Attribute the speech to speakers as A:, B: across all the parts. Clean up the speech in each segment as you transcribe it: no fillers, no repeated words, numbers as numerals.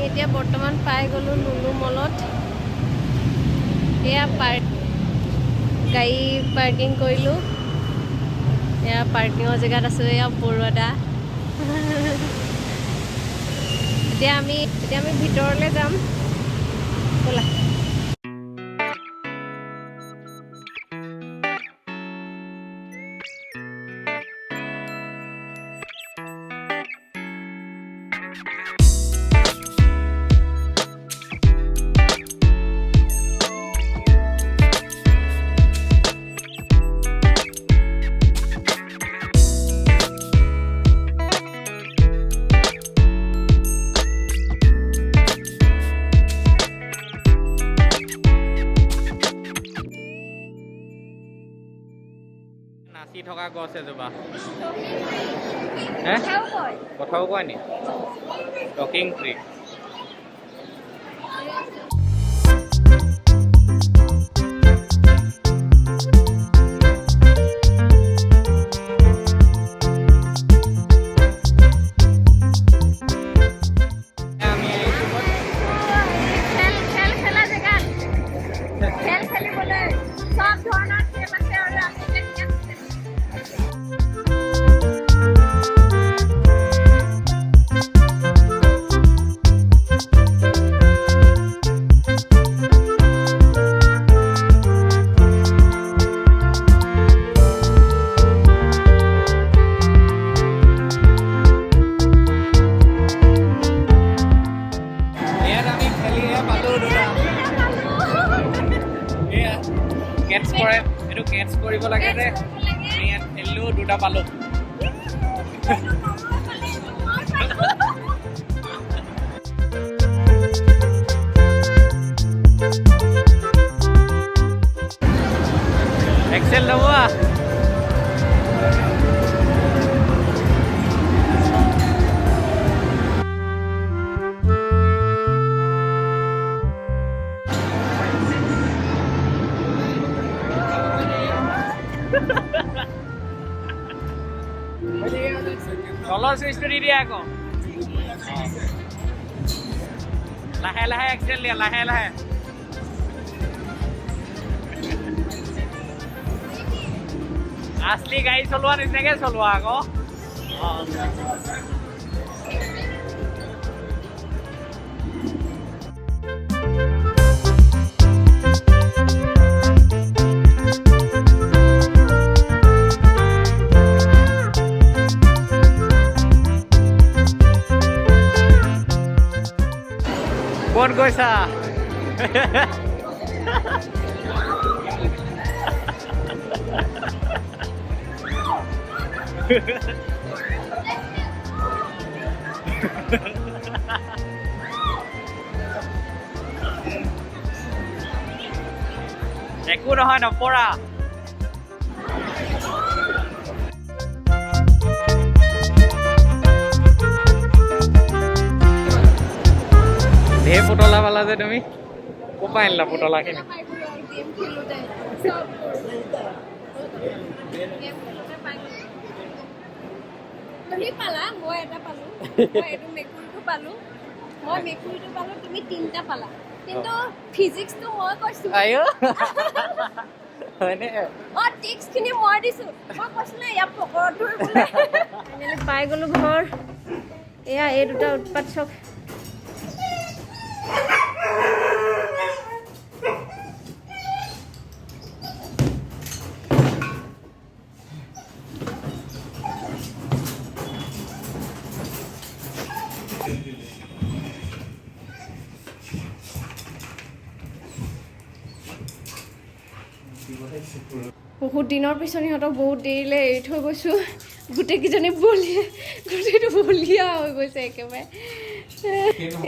A: এতিয়া বৰ্তমান পাই গ'লো লুলু মলত এয়া গাড়ী পাৰ্কিং কৰিলোঁ এয়া পাৰ্কিঙৰ জেগাত আছোঁ এয়া বৰুৱাদা এতিয়া আমি ভিতৰলৈ যাম ব'লা
B: নাচি থকা গছ এজোপা কথাও কয় নি টকিং ট্ৰী কেটছ কৰিব লাগে যে আমি ইয়াত খেলিলোঁ দুটা পালোঁ এক্সেল ল'ব তলৰ চুইচটো দি দিয়া আকৌ লাহে লাহে এক্সেল দিয়া লাহে লাহে আছলি গাড়ী চলোৱা নিচিনাকে চলোৱা আকৌ ক'ত গৈছা একো নহয় নপৰা ঢেৰ পুতলা পালা যে তুমি ক'ৰ পৰা আনিলা পুতলাখিনি
A: তুমি পালা মই এটা পালো মই এইটো মেকুৰীটো পালো তুমি তিনিটা পালা কিন্তু ফিজিক্সটো মই কৈছো
B: হয়নে
A: টিক্সখিনি মই দিছো মই কৈছো না ইয়াৰ পকৰত ধৰিবলৈ ফাইনেলি পাই গ'লো ঘৰ এয়া এই দুটা উৎপাত চক বহুত দিনৰ পিছত সিহঁতক বহুত দেৰিলৈ এৰি থৈ গৈছোঁ গোটেইকেইজনী গোটেইটো বলিয়া হৈ গৈছে একেবাৰে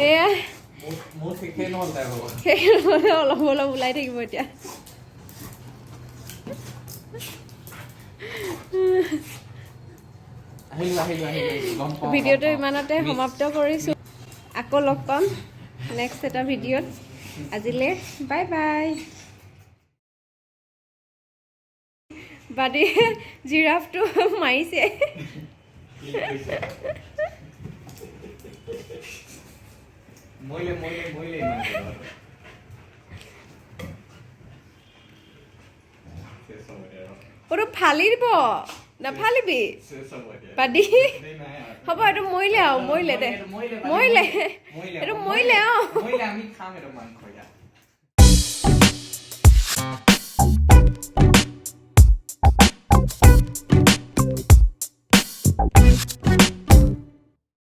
A: এয়া অলপ অলপ ওলাই থাকিব এতিয়া ভিডিঅ'টো ইমানতে সমাপ্ত কৰিছোঁ আকৌ লগ পাম নেক্সট এটা ভিডিঅ'ত আজিলৈ বাই বাই বাদী জিৰাফটো মাৰিছে
B: মইলে ইমান
A: ওটো ফালি দিব নাফালিবি পাদি হ'ব এইটো মৰিলে আৰু মৰিলে দে মৰিলে এইটো মৰিলে
B: আমি খাম এইটো মাংস